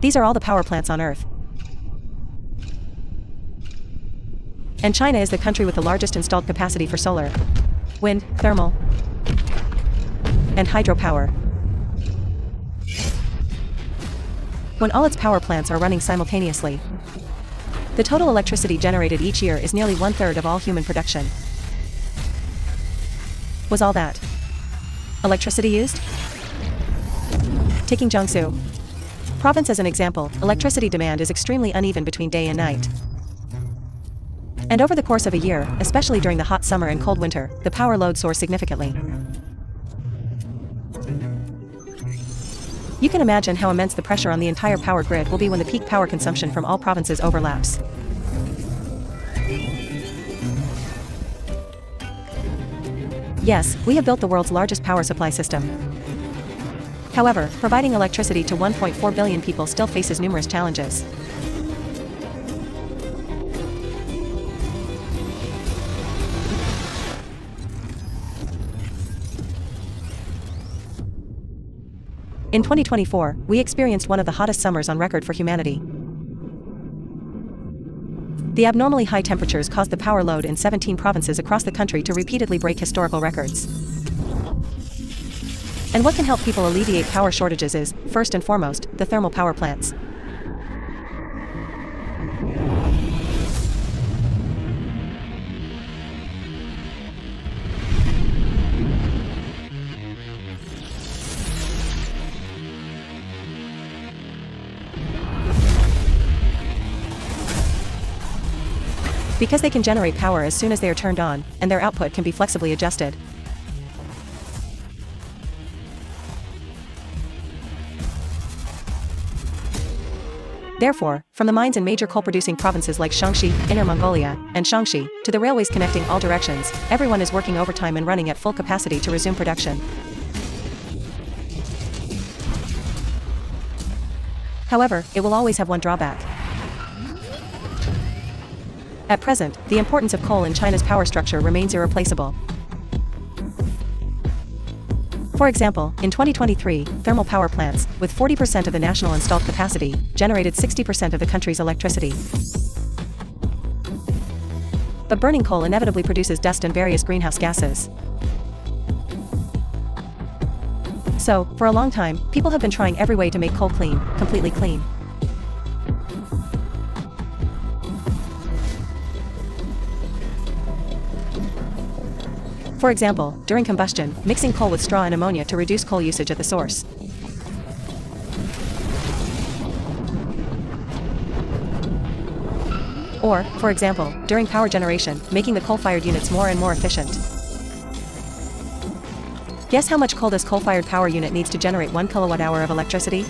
These are all the power plants on Earth. And China is the country with the largest installed capacity for solar, wind, thermal, and hydropower. When all its power plants are running simultaneously, the total electricity generated each year is nearly 1/3 of all human production. Was all that electricity used? Taking Jiangsu province as an example, electricity demand is extremely uneven between day and night. And over the course of a year, especially during the hot summer and cold winter, the power load soars significantly. You can imagine how immense the pressure on the entire power grid will be when the peak power consumption from all provinces overlaps. Yes, we have built the world's largest power supply system. However, providing electricity to 1.4 billion people still faces numerous challenges. In 2024, we experienced one of the hottest summers on record for humanity. The abnormally high temperatures caused the power load in 17 provinces across the country to repeatedly break historical records. And what can help people alleviate power shortages is, first and foremost, the thermal power plants. Because they can generate power as soon as they are turned on, and their output can be flexibly adjusted. Therefore, from the mines in major coal-producing provinces like Shaanxi, Inner Mongolia, and Shaanxi, to the railways connecting all directions, everyone is working overtime and running at full capacity to resume production. However, it will always have one drawback. At present, the importance of coal in China's power structure remains irreplaceable. For example, in 2023, thermal power plants, with 40% of the national installed capacity, generated 60% of the country's electricity. But burning coal inevitably produces dust and various greenhouse gases. So, for a long time, people have been trying every way to make coal clean, completely clean. For example, during combustion, mixing coal with straw and ammonia to reduce coal usage at the source. Or, for example, during power generation, making the coal-fired units more and more efficient. Guess how much coal this coal-fired power unit needs to generate 1 kilowatt-hour of electricity?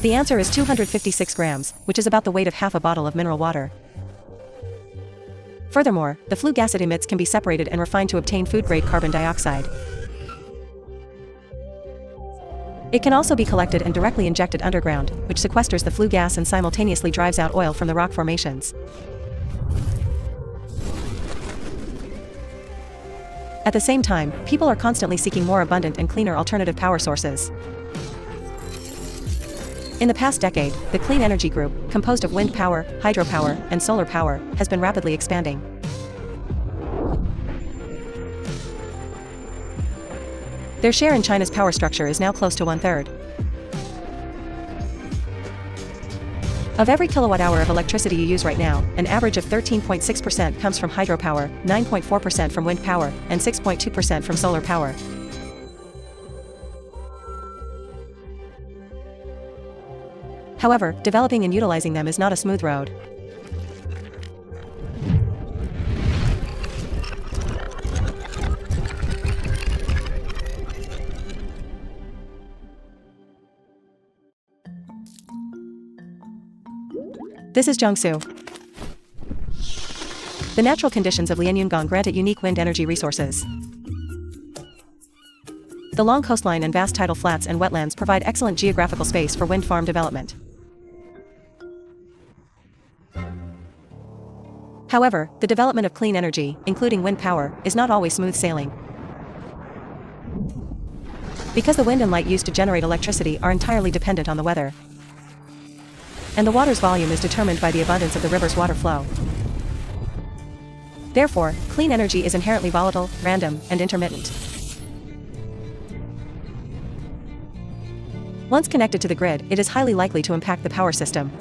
The answer is 256 grams, which is about the weight of half a bottle of mineral water. Furthermore, the flue gas it emits can be separated and refined to obtain food-grade carbon dioxide. It can also be collected and directly injected underground, which sequesters the flue gas and simultaneously drives out oil from the rock formations. At the same time, people are constantly seeking more abundant and cleaner alternative power sources. In the past decade, the clean energy group, composed of wind power, hydropower, and solar power, has been rapidly expanding. Their share in China's power structure is now close to 1/3. Of every kilowatt-hour of electricity you use right now, an average of 13.6% comes from hydropower, 9.4% from wind power, and 6.2% from solar power. However, developing and utilizing them is not a smooth road. This is Jiangsu. The natural conditions of Lianyungang grant it unique wind energy resources. The long coastline and vast tidal flats and wetlands provide excellent geographical space for wind farm development. However, the development of clean energy, including wind power, is not always smooth sailing. because the wind and light used to generate electricity are entirely dependent on the weather. And the water's volume is determined by the abundance of the river's water flow. Therefore, clean energy is inherently volatile, random, and intermittent. Once connected to the grid, it is highly likely to impact the power system.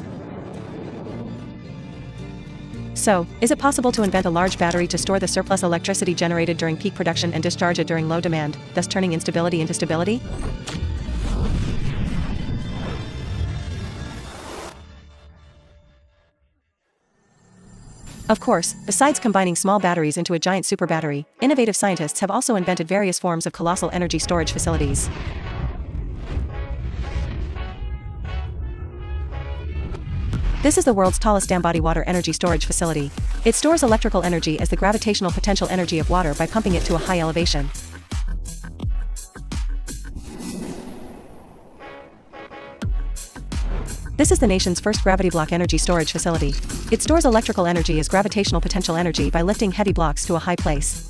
So, is it possible to invent a large battery to store the surplus electricity generated during peak production and discharge it during low demand, thus turning instability into stability? Of course, besides combining small batteries into a giant super battery, innovative scientists have also invented various forms of colossal energy storage facilities. This is the world's tallest dam body water energy storage facility. It stores electrical energy as the gravitational potential energy of water by pumping it to a high elevation. This is the nation's first gravity block energy storage facility. It stores electrical energy as gravitational potential energy by lifting heavy blocks to a high place.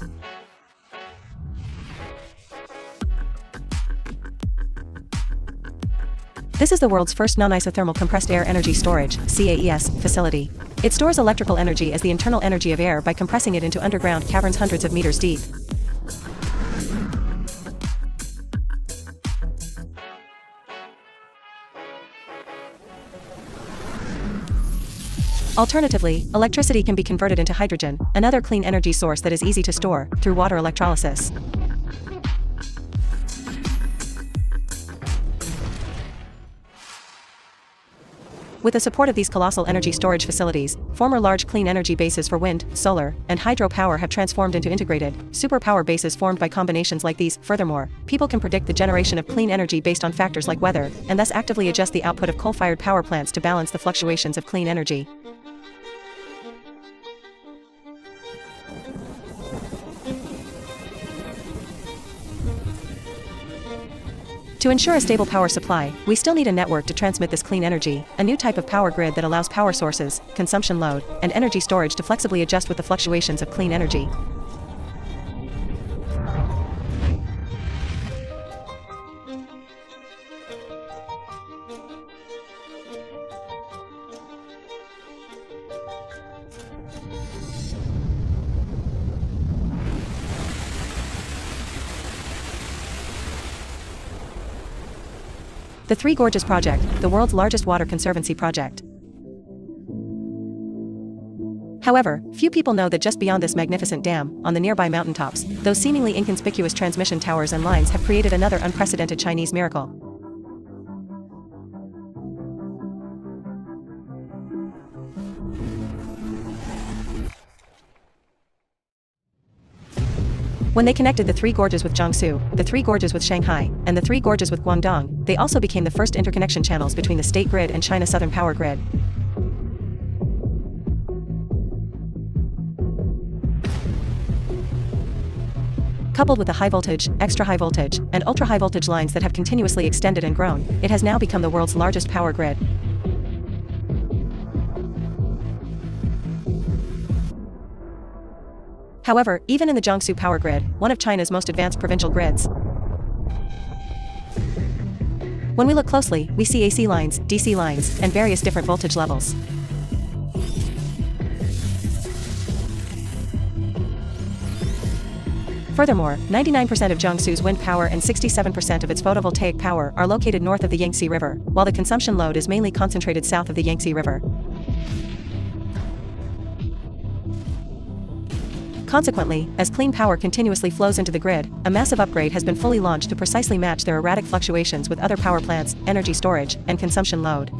This is the world's first non-isothermal compressed air energy storage (CAES) facility. It stores electrical energy as the internal energy of air by compressing it into underground caverns hundreds of meters deep. Alternatively, electricity can be converted into hydrogen, another clean energy source that is easy to store, through water electrolysis. With the support of these colossal energy storage facilities, former large clean energy bases for wind, solar, and hydropower have transformed into integrated, superpower bases formed by combinations like these. Furthermore, people can predict the generation of clean energy based on factors like weather, and thus actively adjust the output of coal-fired power plants to balance the fluctuations of clean energy. To ensure a stable power supply, we still need a network to transmit this clean energy, a new type of power grid that allows power sources, consumption load, and energy storage to flexibly adjust with the fluctuations of clean energy. The Three Gorges Project, the world's largest water conservancy project. However, few people know that just beyond this magnificent dam, on the nearby mountaintops, those seemingly inconspicuous transmission towers and lines have created another unprecedented Chinese miracle. When they connected the Three Gorges with Jiangsu, the Three Gorges with Shanghai, and the Three Gorges with Guangdong, they also became the first interconnection channels between the state grid and China's southern power grid. Coupled with the high voltage, extra high voltage, and ultra high voltage lines that have continuously extended and grown, it has now become the world's largest power grid. However, even in the Jiangsu power grid, one of China's most advanced provincial grids, when we look closely, we see AC lines, DC lines, and various different voltage levels. Furthermore, 99% of Jiangsu's wind power and 67% of its photovoltaic power are located north of the Yangtze River, while the consumption load is mainly concentrated south of the Yangtze River. Consequently, as clean power continuously flows into the grid, a massive upgrade has been fully launched to precisely match their erratic fluctuations with other power plants, energy storage, and consumption load.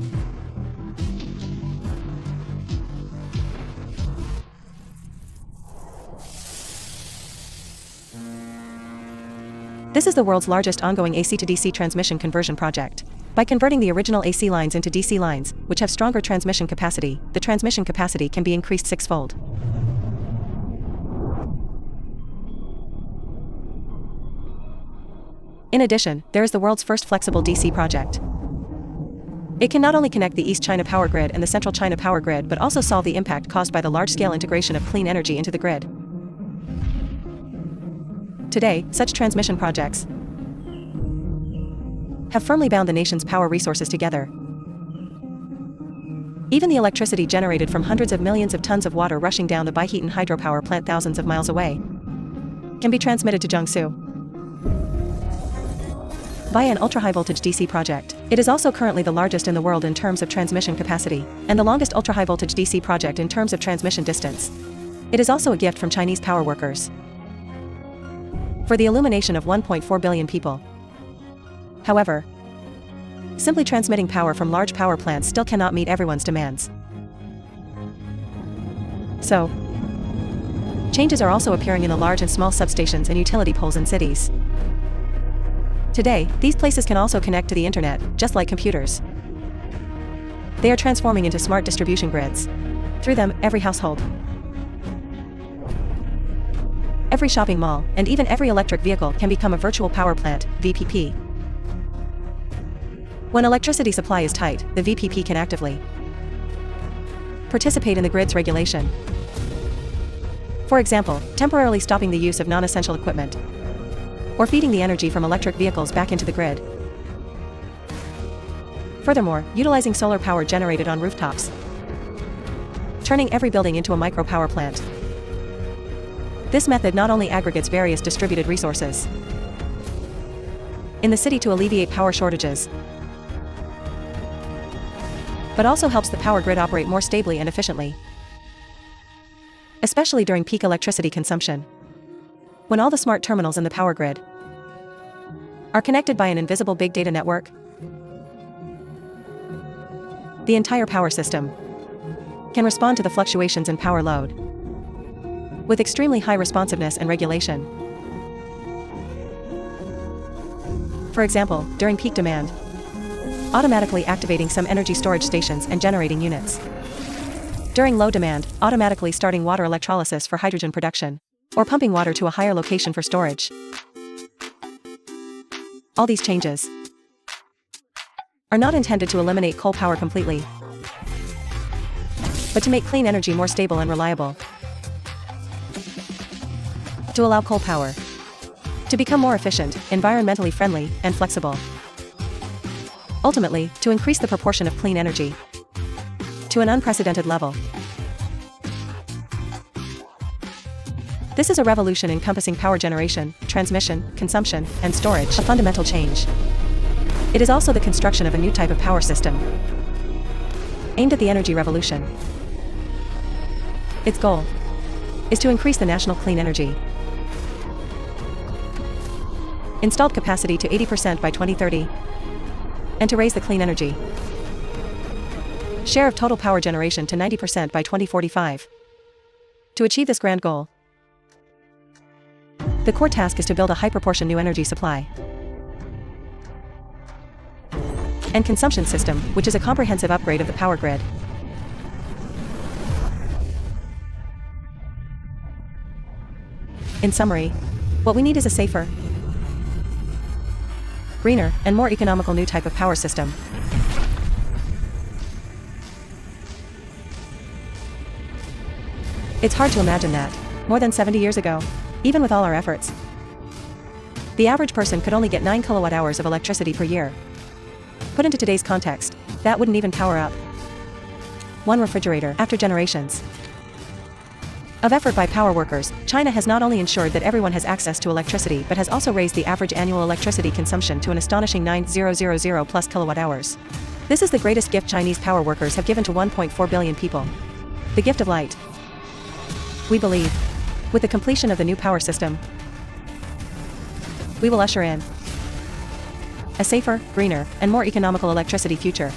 This is the world's largest ongoing AC to DC transmission conversion project. By converting the original AC lines into DC lines, which have stronger transmission capacity, the transmission capacity can be increased sixfold. In addition, there is the world's first flexible DC project. It can not only connect the East China power grid and the Central China power grid but also solve the impact caused by the large-scale integration of clean energy into the grid. Today, such transmission projects have firmly bound the nation's power resources together. Even the electricity generated from hundreds of millions of tons of water rushing down the Baihetan hydropower plant thousands of miles away can be transmitted to Jiangsu via an ultra-high-voltage DC project. It is also currently the largest in the world in terms of transmission capacity, and the longest ultra-high-voltage DC project in terms of transmission distance. It is also a gift from Chinese power workers for the illumination of 1.4 billion people. However, simply transmitting power from large power plants still cannot meet everyone's demands. So, changes are also appearing in the large and small substations and utility poles in cities. Today, these places can also connect to the internet, just like computers. They are transforming into smart distribution grids. Through them, every household, every shopping mall, and even every electric vehicle can become a virtual power plant, VPP. When electricity supply is tight, the VPP can actively participate in the grid's regulation. For example, temporarily stopping the use of non-essential equipment, or feeding the energy from electric vehicles back into the grid. Furthermore, utilizing solar power generated on rooftops, turning every building into a micro power plant. This method not only aggregates various distributed resources in the city to alleviate power shortages, but also helps the power grid operate more stably and efficiently, especially during peak electricity consumption. When all the smart terminals in the power grid are connected by an invisible big data network, the entire power system can respond to the fluctuations in power load with extremely high responsiveness and regulation. For example, during peak demand, automatically activating some energy storage stations and generating units. During low demand, automatically starting water electrolysis for hydrogen production, or pumping water to a higher location for storage. All these changes are not intended to eliminate coal power completely, but to make clean energy more stable and reliable. To allow coal power to become more efficient, environmentally friendly, and flexible. Ultimately, to increase the proportion of clean energy to an unprecedented level. This is a revolution encompassing power generation, transmission, consumption, and storage, a fundamental change. It is also the construction of a new type of power system aimed at the energy revolution. Its goal is to increase the national clean energy installed capacity to 80% by 2030, and to raise the clean energy share of total power generation to 90% by 2045. To achieve this grand goal, the core task is to build a high-proportion new energy supply and consumption system, which is a comprehensive upgrade of the power grid. In summary, what we need is a safer, greener, and more economical new type of power system. It's hard to imagine that, more than 70 years ago, even with all our efforts, the average person could only get 9 kilowatt-hours of electricity per year. Put into today's context, that wouldn't even power up one refrigerator. After generations of effort by power workers, China has not only ensured that everyone has access to electricity but has also raised the average annual electricity consumption to an astonishing 9,000 plus kilowatt-hours. This is the greatest gift Chinese power workers have given to 1.4 billion people. The gift of light. We believe, with the completion of the new power system, we will usher in a safer, greener, and more economical electricity future.